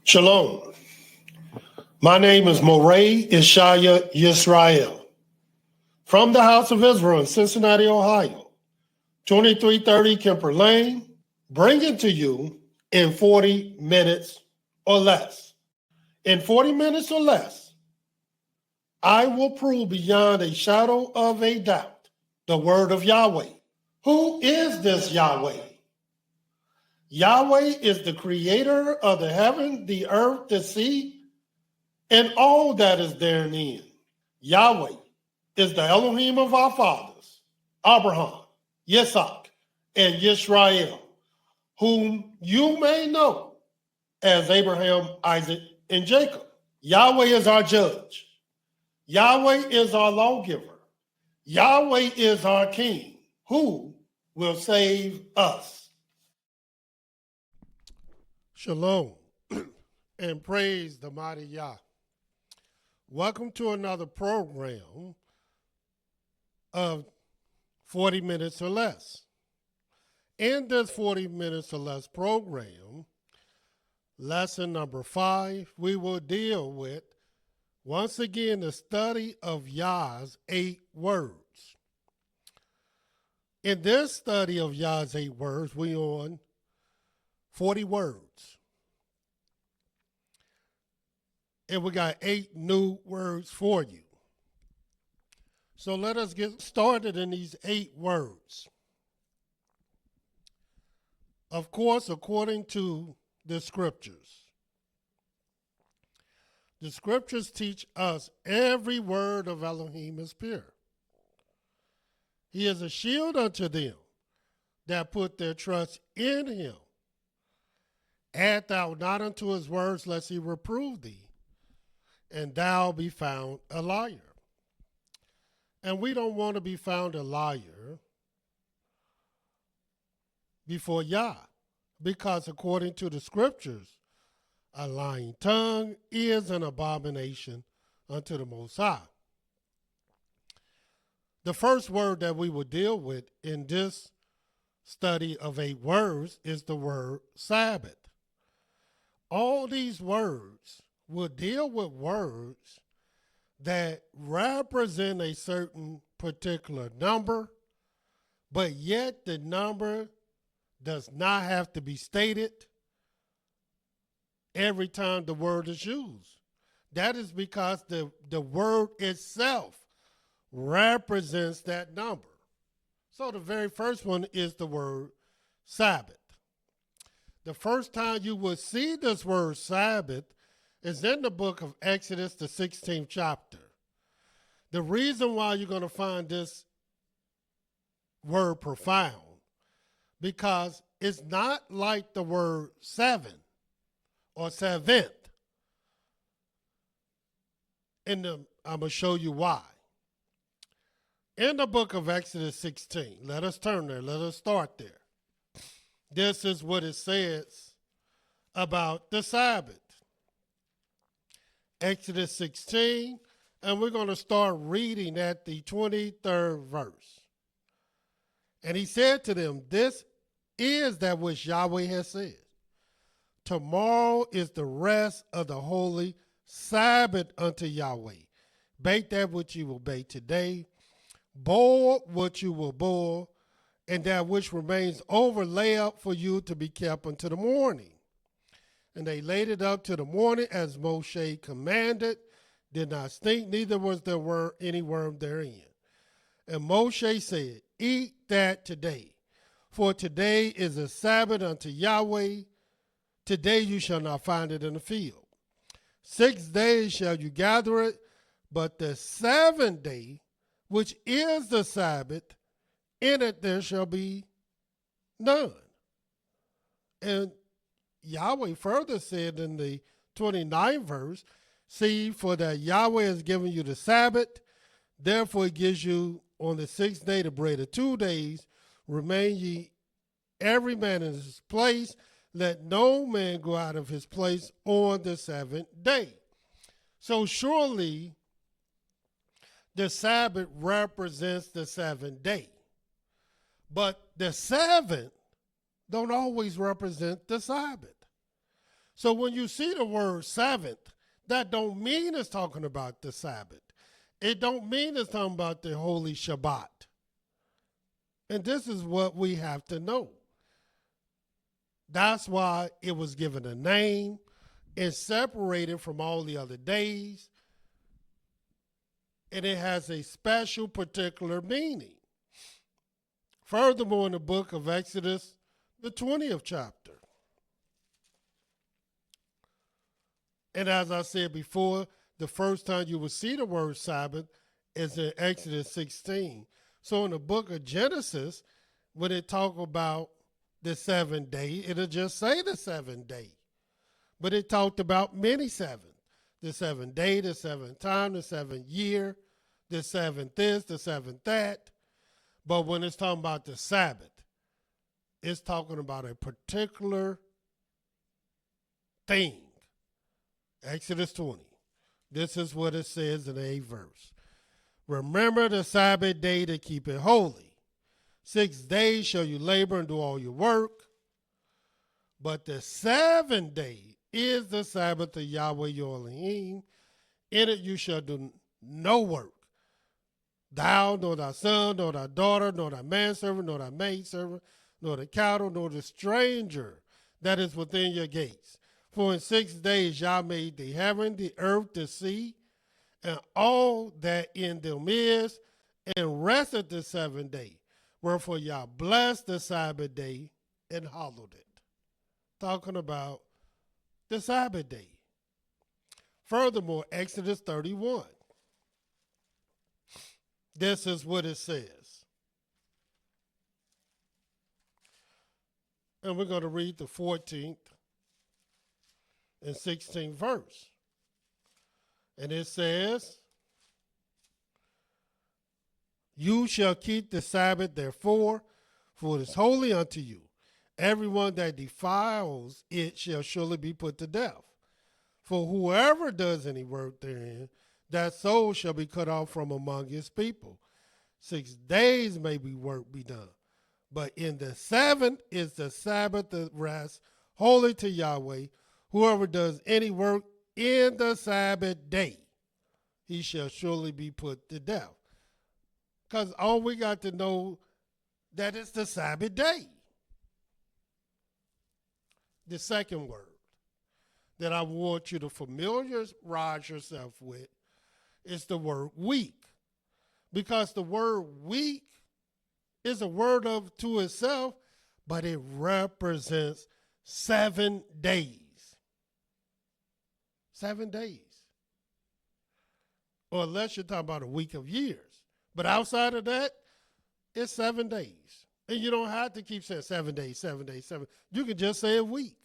Shalom. My name is Moreh IshiYAH Yisrael from the House of Israel in Cincinnati, Ohio, 2330 Kemper Lane, bringing to you in 40 minutes or less. In 40 minutes or less, I will prove beyond a shadow of a doubt the word of Yahweh. Who is this Yahweh? Yahweh is the creator of the heaven, the earth, the sea, and all that is therein. Yahweh is the Elohim of our fathers, Abraham, Yitzhak, and Yisrael, whom you may know as Abraham, Isaac, and Jacob. Yahweh is our judge. Yahweh is our lawgiver. Yahweh is our king, who will save us. Shalom and praise the mighty Yah. Welcome to another program of 40 minutes or less. In this 40 minutes or less program, lesson number 5, we will deal with, once again, the study of Yah's 8 words. In this study of Yah's 8 words, we on 40 words. And we got 8 new words for you. So let us get started in these 8 words. Of course, according to the scriptures. The scriptures teach us every word of Elohim is pure. He is a shield unto them that put their trust in him. Add thou not unto his words, lest he reprove thee, and thou be found a liar. And we don't want to be found a liar before Yah, because according to the scriptures, a lying tongue is an abomination unto the Most High. The first word that we will deal with in this study of 8 words is the word Sabbath. All these words will deal with words that represent a certain particular number, but yet the number does not have to be stated every time the word is used. That is because the word itself represents that number. So the very first one is the word Sabbath. The first time you will see this word Sabbath is in the book of Exodus, the 16th chapter. The reason why you're going to find this word profound, because it's not like the word seven or seventh. And I'm going to show you why. In the book of Exodus 16, let us turn there, let us start there. This is what it says about the Sabbath. Exodus 16, and we're going to start reading at the 23rd verse. And he said to them, this is that which Yahweh has said. Tomorrow is the rest of the holy Sabbath unto Yahweh. Bake that which you will bake today. Boil what you will boil, and that which remains over lay up for you to be kept until the morning. And they laid it up to the morning as Moshe commanded, did not stink, neither was there any worm therein. And Moshe said, eat that today, for today is a Sabbath unto Yahweh. Today you shall not find it in the field. 6 days shall you gather it, but the 7th day, which is the Sabbath, in it there shall be none. And Yahweh further said in the 29th verse, see, for that Yahweh has given you the Sabbath, therefore it gives you on the 6th day the bread of 2 days. Remain ye every man in his place. Let no man go out of his place on the 7th day. So surely the Sabbath represents the 7th day. But the 7th don't always represent the Sabbath. So when you see the word Sabbath, that don't mean it's talking about the Sabbath. It don't mean it's talking about the holy Shabbat. And this is what we have to know. That's why it was given a name and separated from all the other days. And it has a special particular meaning. Furthermore, in the book of Exodus, the 20th chapter. And as I said before, the first time you will see the word Sabbath is in Exodus 16. So in the book of Genesis, when it talk about the 7th day, it'll just say the 7th day. But it talked about many sevens. The 7th day, the 7th time, the 7th year, the 7th this, the 7th that. But when it's talking about the Sabbath, it's talking about a particular thing. Exodus 20. This is what it says in the 8th verse. Remember the Sabbath day to keep it holy. 6 days shall you labor and do all your work. But the 7th day is the Sabbath of Yahweh your Elohim. In it you shall do no work. Thou, nor thy son, nor thy daughter, nor thy manservant, nor thy maidservant, nor the cattle, nor the stranger that is within your gates. For in 6 days Yah made the heaven, the earth, the sea, and all that in them is, and rested the 7th day. Wherefore Yah blessed the Sabbath day and hallowed it. Talking about the Sabbath day. Furthermore, Exodus 31. This is what it says. And we're going to read the 14th and 16th verse. And it says, you shall keep the Sabbath therefore, for it is holy unto you. Everyone that defiles it shall surely be put to death. For whoever does any work therein, that soul shall be cut off from among his people. 6 days may work be done. But in the 7th is the Sabbath of rest, holy to Yahweh. Whoever does any work in the Sabbath day, he shall surely be put to death. Because all we got to know that it's the Sabbath day. The second word that I want you to familiarize yourself with is the word week. Because the word week is a word of to itself, but it represents 7 days. 7 days. Or unless you're talking about a week of years. But outside of that, it's 7 days. And you don't have to keep saying 7 days, 7 days, 7. You can just say a week,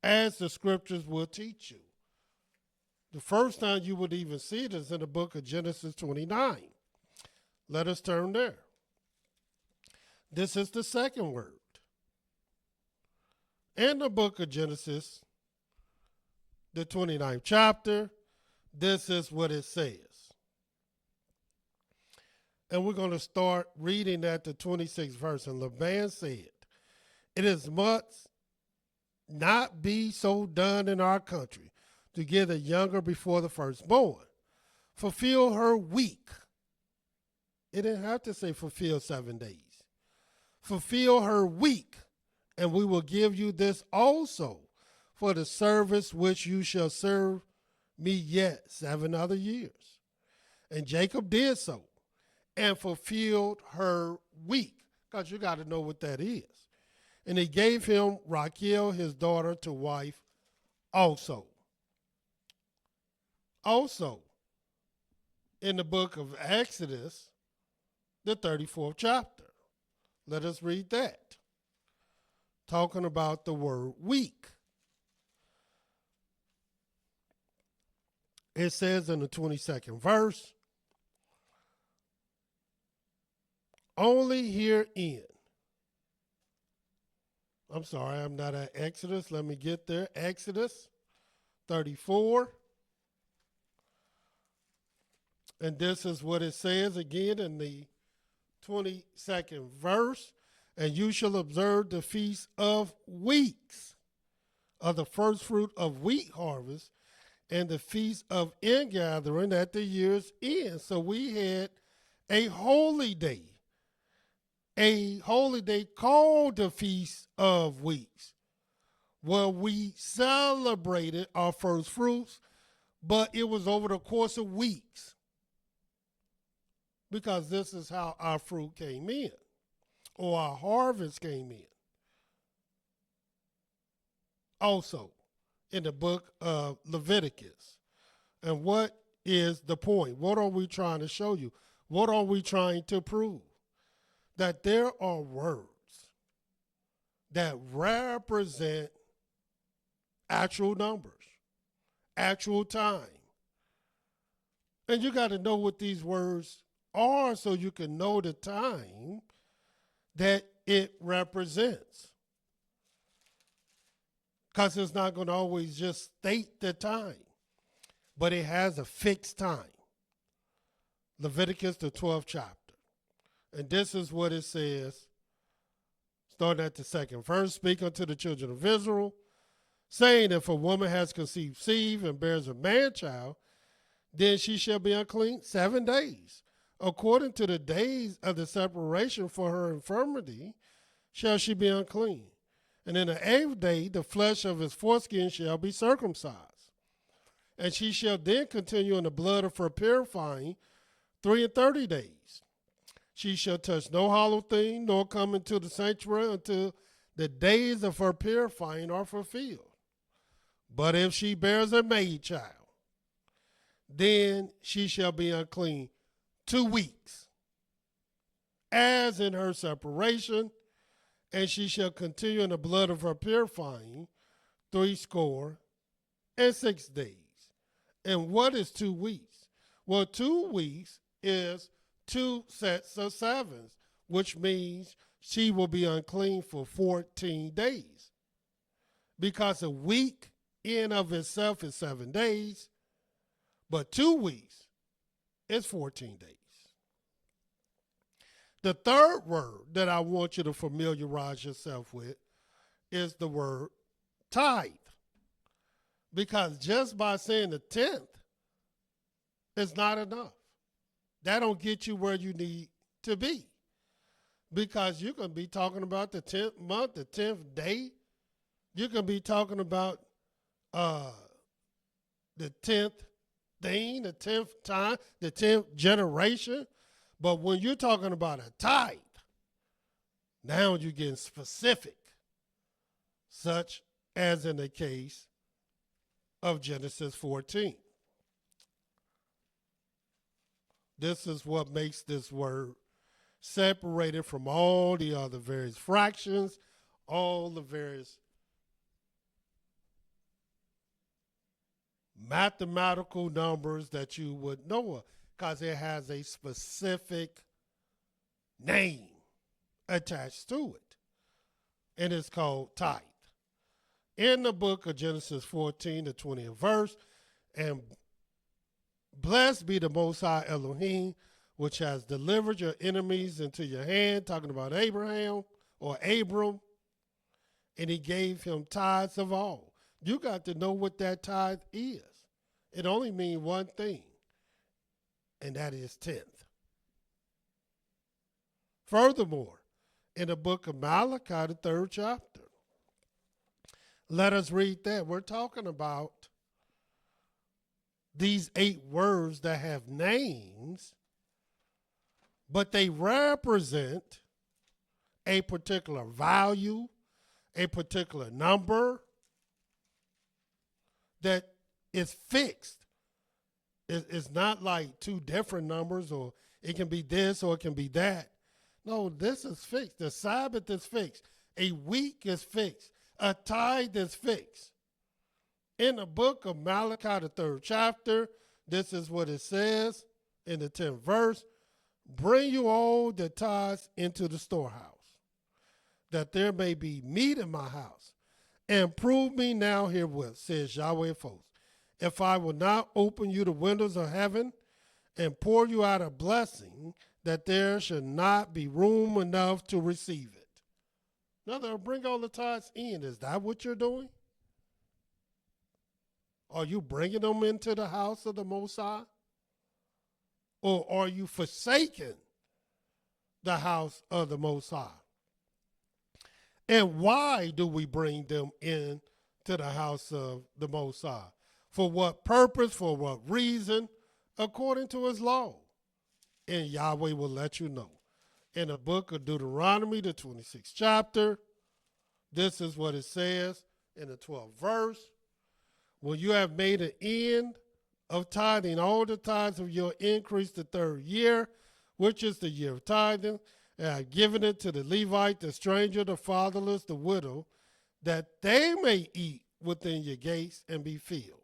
as the scriptures will teach you. The first time you would even see it is in the book of Genesis 29. Let us turn there. This is the second word. In the book of Genesis, the 29th chapter, this is what it says. And we're going to start reading at the 26th verse. And Laban said, it is must not be so done in our country to give the younger before the firstborn. Fulfill her week. It didn't have to say fulfill 7 days. Fulfill her week, and we will give you this also for the service which you shall serve me yet 7 other years. And Jacob did so and fulfilled her week, because you got to know what that is. And he gave him Rachel, his daughter, to wife also. Also, in the book of Exodus, the 34th chapter. Let us read that. Talking about the word week. It says in the 22nd verse, only herein. I'm sorry, I'm not at Exodus. Let me get there. Exodus 34. And this is what it says again in the 22nd verse. And you shall observe the feast of weeks of the first fruit of wheat harvest, and the feast of ingathering at the year's end. So we had a holy day called the Feast of Weeks, where we celebrated our first fruits, but it was over the course of weeks, because this is how our fruit came in, or our harvest came in. Also, in the book of Leviticus. And what is the point? What are we trying to show you? What are we trying to prove? That there are words that represent actual numbers, actual time. And you got to know what these words are so you can know the time that it represents. Because it's not going to always just state the time, but it has a fixed time. Leviticus, the 12th chapter. And this is what it says, starting at the second verse. Speak unto the children of Israel, saying, if a woman has conceived seed and bears a man child, then she shall be unclean 7 days. According to the days of the separation for her infirmity, shall she be unclean. And in the 8th day, the flesh of his foreskin shall be circumcised. And she shall then continue in the blood of her purifying 33 days. She shall touch no hollow thing, nor come into the sanctuary until the days of her purifying are fulfilled. But if she bears a maid child, then she shall be unclean 2 weeks, as in her separation, and she shall continue in the blood of her purifying 66 days. And what is 2 weeks? Well, 2 weeks is 2 sets of sevens, which means she will be unclean for 14 days. Because a week in of itself is 7 days, but 2 weeks is 14 days. The third word that I want you to familiarize yourself with is the word tithe. Because just by saying the 10th is not enough. That don't get you where you need to be. Because you can be talking about the 10th month, the 10th day. You can be talking about the 10th thing, the 10th time, the 10th generation. But when you're talking about a tithe, now you're getting specific, such as in the case of Genesis 14. This is what makes this word separated from all the other various fractions, all the various mathematical numbers that you would know of, because it has a specific name attached to it, and it's called tithe. In the book of Genesis 14, the 20th verse, and blessed be the Most High Elohim, which has delivered your enemies into your hand, talking about Abraham or Abram, and he gave him tithes of all. You got to know what that tithe is. It only means one thing, and that is 10th. Furthermore, in the book of Malachi, the 3rd chapter, let us read that. We're talking about these 8 words that have names, but they represent a particular value, a particular number that is fixed. It's not like 2 different numbers, or it can be this or it can be that. No, this is fixed. The Sabbath is fixed. A week is fixed. A tithe is fixed. In the book of Malachi, the 3rd chapter, this is what it says in the 10th verse. Bring you all the tithes into the storehouse, that there may be meat in my house. And prove me now herewith, says Yahweh of hosts, if I will not open you the windows of heaven and pour you out a blessing, that there should not be room enough to receive it. In other words, bring all the tithes in. Is that what you're doing? Are you bringing them into the house of the Most High? Or are you forsaking the house of the Most High? And why do we bring them in to the house of the Most High? For what purpose? For what reason? According to his law. And Yahweh will let you know. In the book of Deuteronomy, the 26th chapter, this is what it says in the 12th verse. When you have made an end of tithing all the tithes of your increase the third year, which is the year of tithing, and have given it to the Levite, the stranger, the fatherless, the widow, that they may eat within your gates and be filled.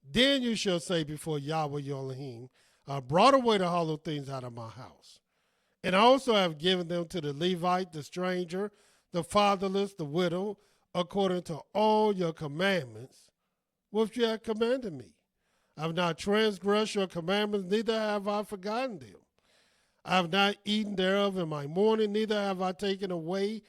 Then you shall say before Yahweh your Elohim, I brought away the hollow things out of my house, and I also have given them to the Levite, the stranger, the fatherless, the widow, according to all your commandments, which you have commanded me. I have not transgressed your commandments, neither have I forgotten them. I have not eaten thereof in my mourning, neither have I taken away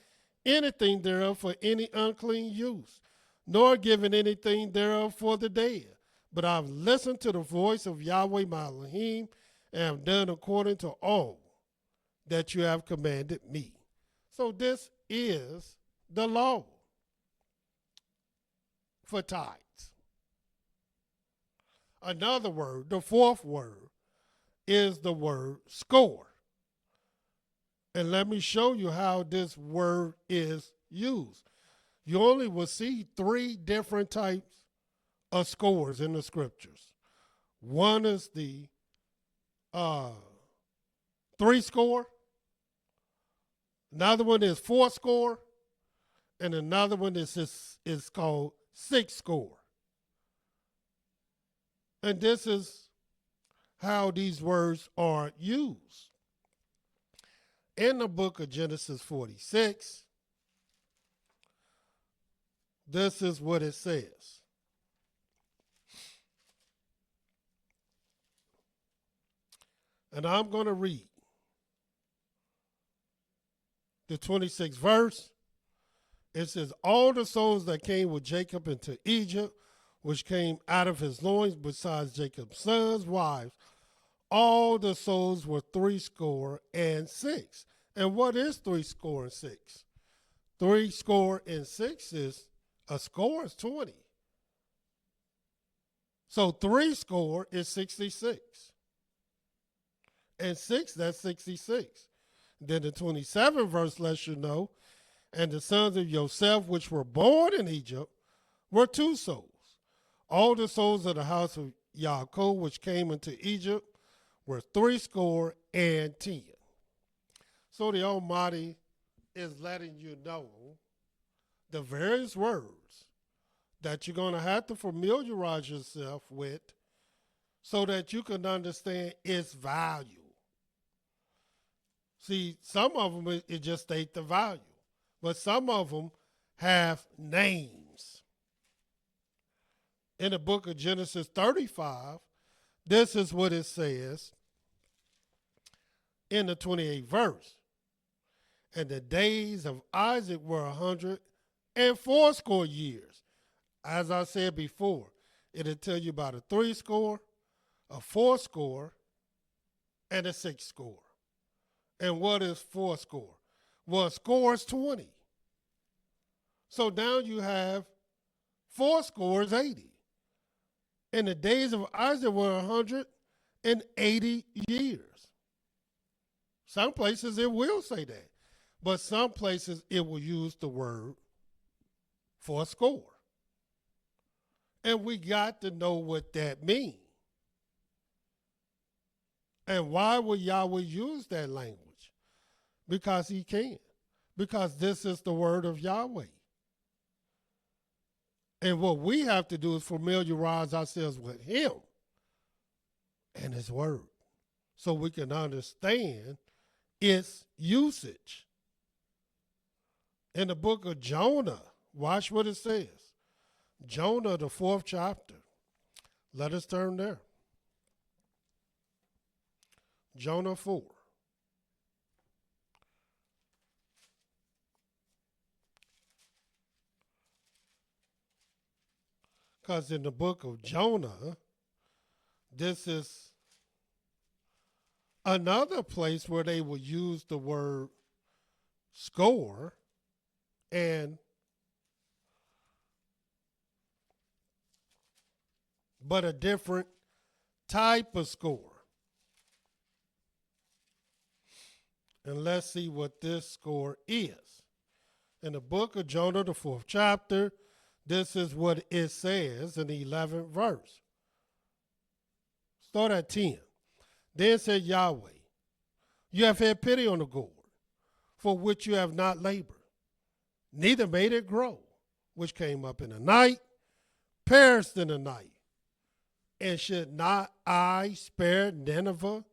anything thereof for any unclean use, nor given anything thereof for the dead. But I have listened to the voice of Yahweh my Elohim, and have done according to all that you have commanded me. So this is the law for tithes. Another word, the fourth word, is the word score. And let me show you how this word is used. You only will see three different types of scores in the scriptures. One is the three score. Another one is four score. And another one is called six score. And this is how these words are used. In the book of Genesis 46, this is what it says. And I'm going to read the 26th verse. It says, all the souls that came with Jacob into Egypt, which came out of his loins, besides Jacob's sons' wives, all the souls were 66. And what is 66? 66 is a score is 20. So 60 is 66. And 6, that's 66. Then the 27th verse lets you know, and the sons of Joseph, which were born in Egypt, were 2 souls. All the souls of the house of Yaakov, which came into Egypt, were 10. So the Almighty is letting you know the various words that you're going to have to familiarize yourself with so that you can understand its value. See, some of them, it just state the value, but some of them have names. In the book of Genesis 35, this is what it says in the 28th verse. And the days of Isaac were 180 years. As I said before, it'll tell you about a 3 score, a 4 score, and a 6 score. And what is 4 score? Well, a score is 20. So now you have 4 scores 80. And the days of Isaac were 180 years. Some places it will say that. But some places it will use the word for a score. And we got to know what that means. And why would Yahweh use that language? Because he can. Because this is the word of Yahweh. And what we have to do is familiarize ourselves with him and his word so we can understand its usage. In the book of Jonah, watch what it says. Jonah, the 4th chapter. Let us turn there. Jonah 4. Because in the book of Jonah, this is another place where they will use the word score, but a different type of score. And let's see what this score is. In the book of Jonah, the 4th chapter, this is what it says in the 11th verse. Start at 10. Then said Yahweh, you have had pity on the gourd, for which you have not labored, neither made it grow, which came up in the night, perished in the night. And should not I spare Nineveh,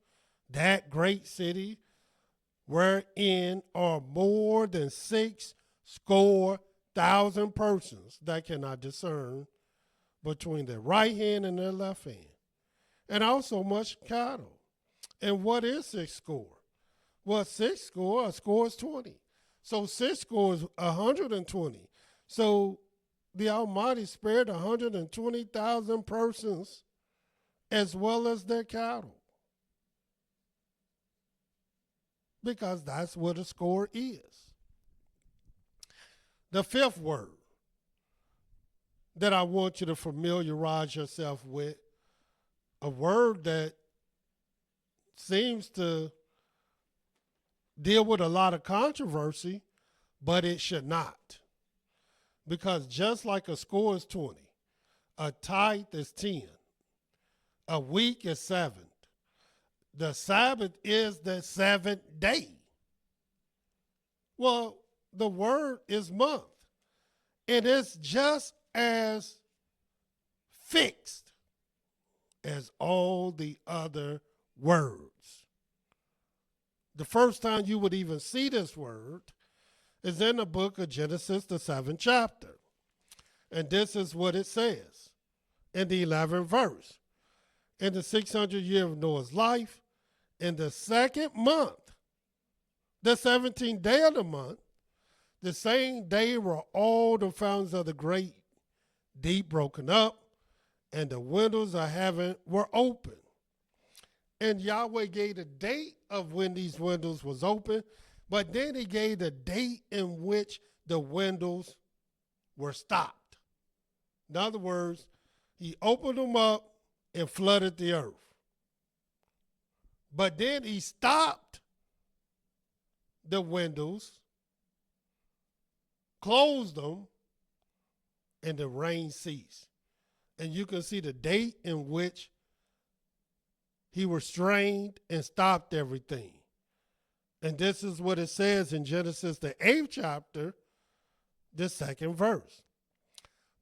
that great city, wherein are more than 60,000 persons that cannot discern between their right hand and their left hand, and also much cattle? And what is 60? Well, 60, a score is 20. So 60 is 120. So the Almighty spared 120,000 persons as well as their cattle, because that's what a score is. The 5th word that I want you to familiarize yourself with, a word that seems to deal with a lot of controversy, but it should not. Because just like a score is 20, a tithe is 10, a week is 7. The Sabbath is the 7th day. Well, the word is month. And it's just as fixed as all the other words. The first time you would even see this word is in the book of Genesis, the 7th chapter. And this is what it says in the 11th verse. In the 600th year of Noah's life, in the 2nd month, the 17th day of the month, the same day were all the fountains of the great deep broken up, and the windows of heaven were open. And Yahweh gave the date of when these windows was open, but then he gave the date in which the windows were stopped. In other words, he opened them up and flooded the earth. But then he stopped the windows, closed them, and the rain ceased. And you can see the date in which he restrained and stopped everything. And this is what it says in Genesis, the 8th chapter, the 2nd verse.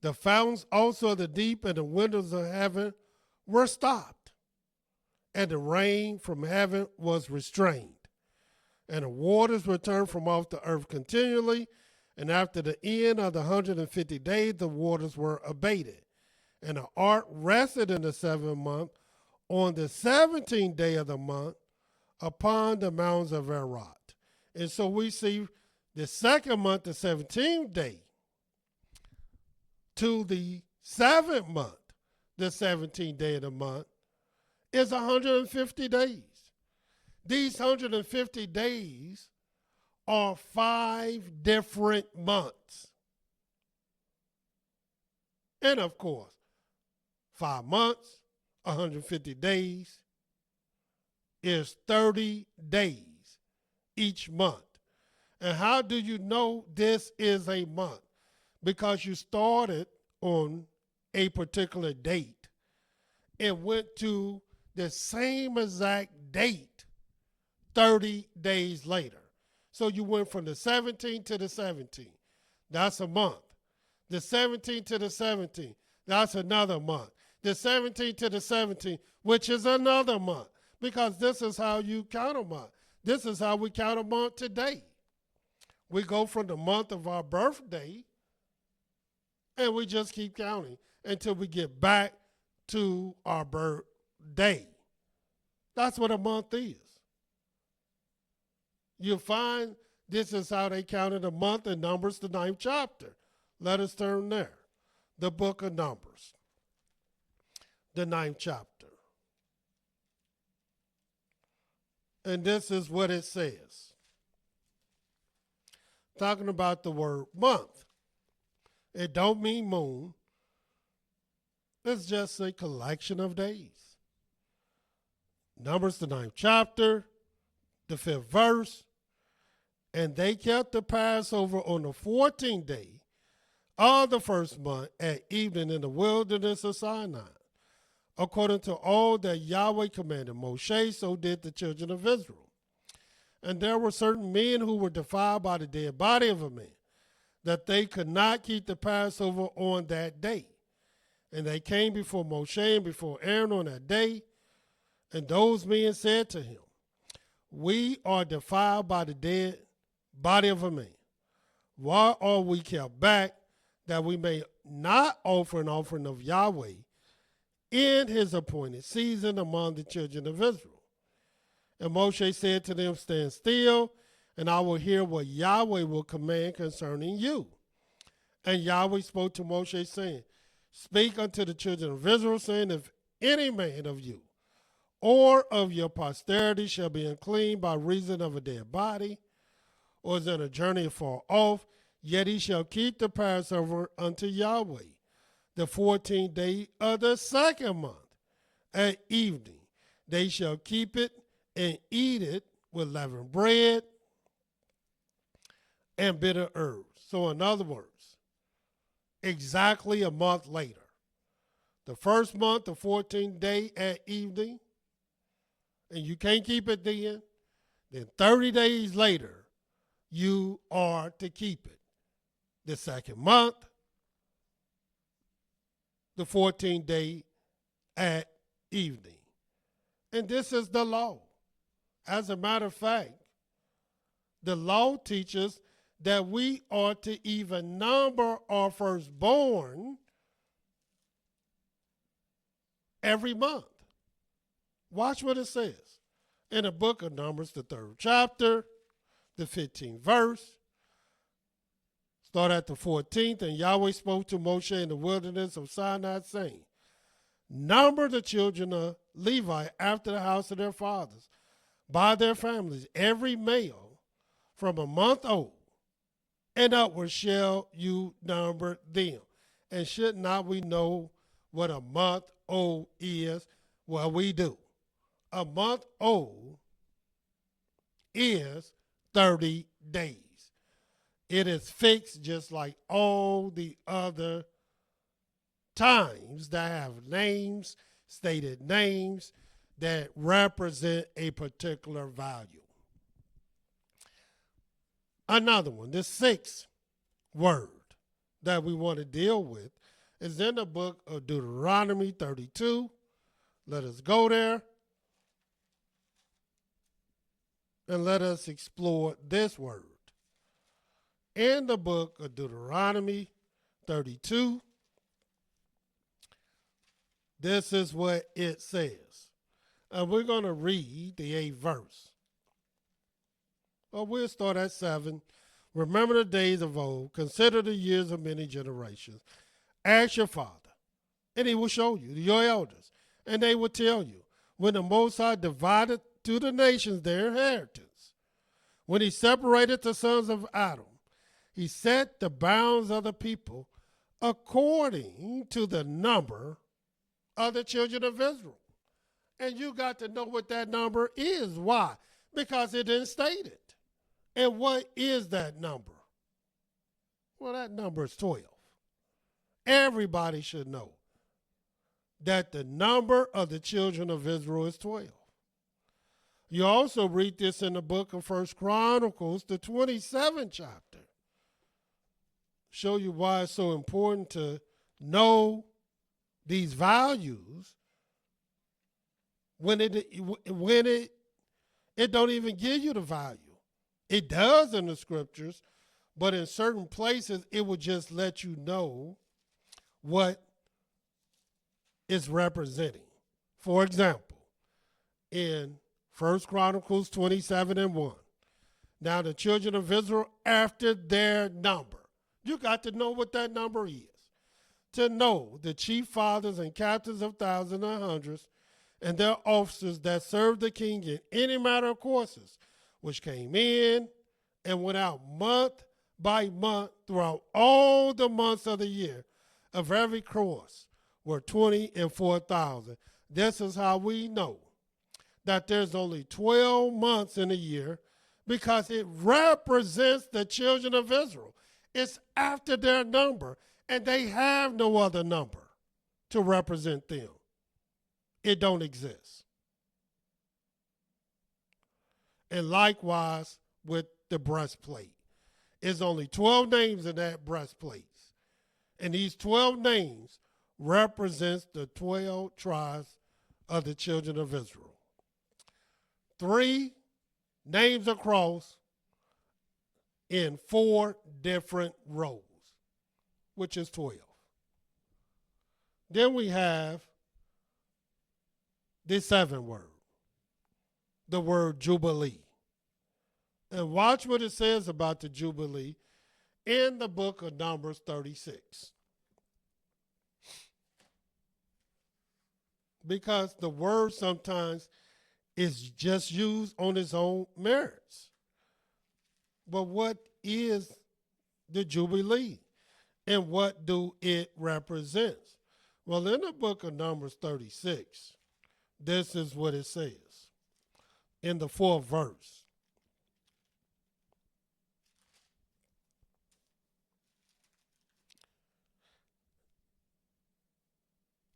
The fountains also of the deep and the windows of heaven were stopped, and the rain from heaven was restrained, and the waters returned from off the earth continually. And after the end of the 150 days, the waters were abated. And the ark rested in the 7th month, on the 17th day of the month, upon the mountains of Ararat. And so we see the 2nd month, the 17th day, to the 7th month, the 17th day of the month, is 150 days. These 150 days are 5 different months. And of course, 5 months, 150 days, is 30 days each month. And how do you know this is a month? Because you started on a particular date and went to the same exact date 30 days later. So you went from the 17th to the 17th. That's a month. The 17th to the 17th. That's another month. The 17th to the 17th, which is another month. Because this is how you count a month. This is how we count a month today. We go from the month of our birthday, and we just keep counting until we get back to our birthday. That's what a month is. You'll find this is how they counted a month in Numbers, the 9th chapter. Let us turn there. The book of Numbers. the 9th chapter. And this is what it says. Talking about the word month. It don't mean moon. It's just a collection of days. Numbers, the 9th chapter, the 5th verse. And they kept the Passover on the 14th day of the first month at evening in the wilderness of Sinai. According to all that Yahweh commanded Moshe, so did the children of Israel. And there were certain men who were defiled by the dead body of a man, that they could not keep the Passover on that day. And they came before Moshe and before Aaron on that day. And those men said to him, we are defiled by the dead body of a man. Why are we kept back, that we may not offer an offering of Yahweh in his appointed season among the children of Israel? And Moshe said to them, stand still, and I will hear what Yahweh will command concerning you. And Yahweh spoke to Moshe, saying, speak unto the children of Israel, saying, if any man of you or of your posterity shall be unclean by reason of a dead body, or is in a journey far off, yet he shall keep the Passover unto Yahweh, the 14th day of the 2nd month, at evening. They shall keep it and eat it with leavened bread and bitter herbs. So in other words, exactly a month later, the first month, the 14th day at evening, and you can't keep it then 30 days later, you are to keep it. The 2nd month, the 14th day at evening. And this is the law. As a matter of fact, the law teaches that we are to even number our firstborn every month. Watch what it says in the book of Numbers, the 3rd chapter, the 15th verse. Start at the 14th. And Yahweh spoke to Moshe in the wilderness of Sinai, saying, number the children of Levi after the house of their fathers, by their families, every male from a month old and upward shall you number them. And should not we know what a month old is? Well, we do. A month old is 30 days. It is fixed just like all the other times that have names, stated names that represent a particular value. Another one, the 6th word that we want to deal with is in the book of Deuteronomy 32. Let us go there and let us explore this word. In the book of Deuteronomy 32, this is what it says. And we're going to read the 8th verse. Well, we'll start at 7. Remember the days of old. Consider the years of many generations. Ask your father, and he will show you, your elders, and they will tell you, when the Most High divided to the nations their inheritance, when he separated the sons of Adam, he set the bounds of the people according to the number of the children of Israel. And you got to know what that number is. Why? Because it didn't state it. And what is that number? Well, that number is 12. Everybody should know that the number of the children of Israel is 12. You also read this in the book of 1 Chronicles, the 27th chapter. Show you why it's so important to know these values when it don't even give you the value. It does in the scriptures, but in certain places it will just let you know what it's representing. For example, in 1 Chronicles 27:1, now the children of Israel after their number. You got to know what that number is. to know the chief fathers and captains of thousands and hundreds, and their officers that served the king in any matter of courses, which came in and went out month by month throughout all the months of the year of every course, were 20 and 4,000. This is how we know that there's only 12 months in a year, because it represents the children of Israel. It's after their number, and they have no other number to represent them. It don't exist. And likewise with the breastplate. It's only 12 names in that breastplate. And these 12 names represents the 12 tribes of the children of Israel. 3 names across in 4 different rows, which is 12. Then we have the 7th word, the word Jubilee. And watch what it says about the Jubilee in the book of Numbers 36. Because the word sometimes is just used on its own merits. But what is the Jubilee? And what do it represent? Well, in the book of Numbers 36, this is what it says in the 4th verse.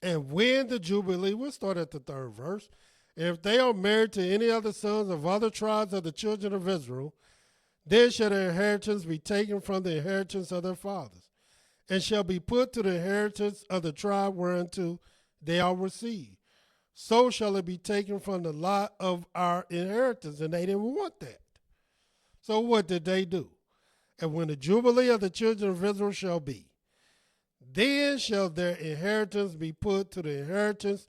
And when the Jubilee, we'll start at the 3rd verse. And if they are married to any other sons of other tribes of the children of Israel, then shall their inheritance be taken from the inheritance of their fathers, and shall be put to the inheritance of the tribe whereunto they are received. So shall it be taken from the lot of our inheritance. And they didn't want that. So what did they do? And when the Jubilee of the children of Israel shall be, then shall their inheritance be put to the inheritance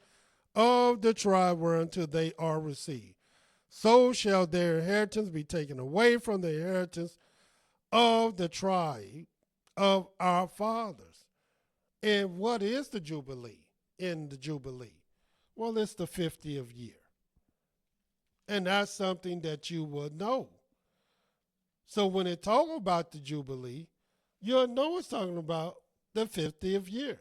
of the tribe whereunto they are received. So shall their inheritance be taken away from the inheritance of the tribe of our fathers. And what is the Jubilee in the Jubilee? Well, it's the 50th year. And that's something that you would know. So when it talks about the Jubilee, you'll know it's talking about the 50th year.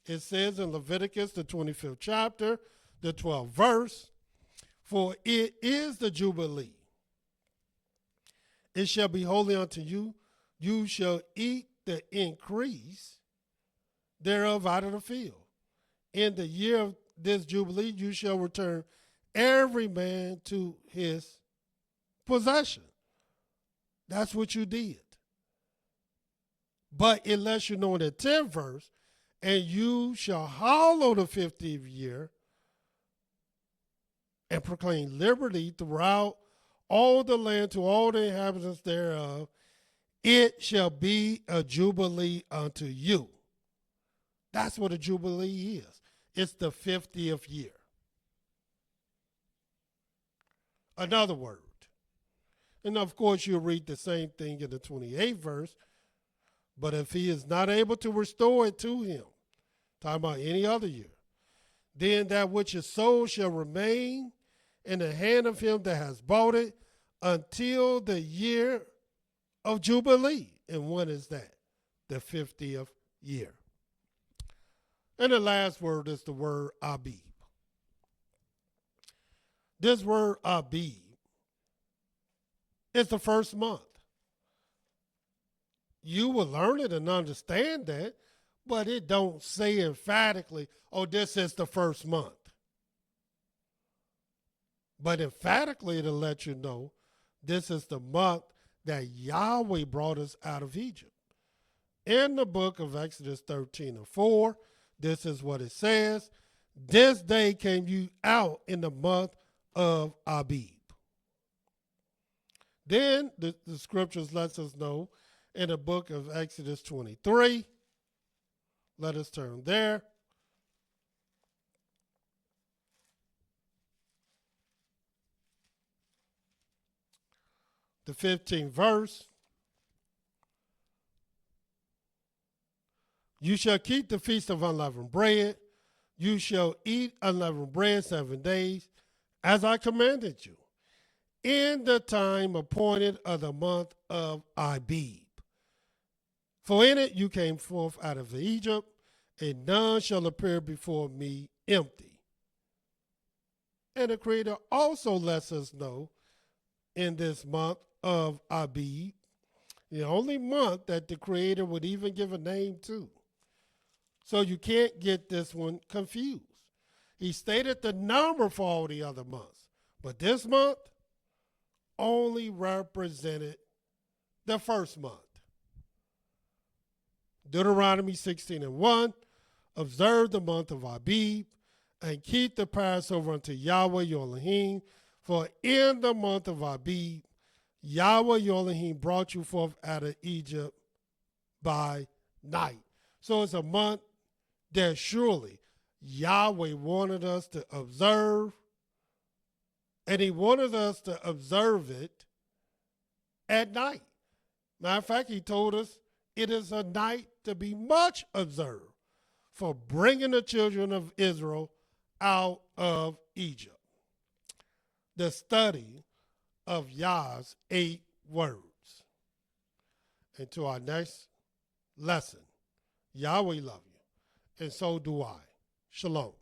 It says in Leviticus, the 25th chapter, the 12th verse, for it is the Jubilee. It shall be holy unto you. You shall eat the increase thereof out of the field. In the year of this Jubilee, you shall return every man to his possession. That's what you did. But it lets you know in the 10th verse, and you shall hallow the 50th year and proclaim liberty throughout all the land to all the inhabitants thereof. It shall be a jubilee unto you. That's what a jubilee is. It's the 50th year. Another word. And of course, you'll read the same thing in the 28th verse. But if he is not able to restore it to him, talking about any other year, then that which is sold shall remain in the hand of him that has bought it until the year of Jubilee. And when is that? The 50th year. And the last word is the word Abib. This word Abib is the first month. You will learn it and understand that, but it don't say emphatically, oh, this is the first month. But emphatically, it'll let you know this is the month that Yahweh brought us out of Egypt. In the book of Exodus 13:4, this is what it says. This day came you out in the month of Abib. Then the scriptures lets us know in the book of Exodus 23. Let us turn there. The 15th verse. You shall keep the feast of unleavened bread. You shall eat unleavened bread 7 days, as I commanded you, in the time appointed of the month of Abib. For in it you came forth out of Egypt, and none shall appear before me empty. And the Creator also lets us know in this month of Abib, the only month that the Creator would even give a name to. So you can't get this one confused. He stated the number for all the other months, but this month only represented the first month. Deuteronomy 16:1, observe the month of Abib and keep the Passover unto Yahweh your Elohim, for in the month of Abib, Yahweh your Elohim brought you forth out of Egypt by night. So it's a month that surely Yahweh wanted us to observe, and he wanted us to observe it at night. Matter of fact, he told us it is a night to be much observed for bringing the children of Israel out of Egypt. The study of Yah's 8 words. And to our next lesson, Yahweh love you, and so do I. Shalom.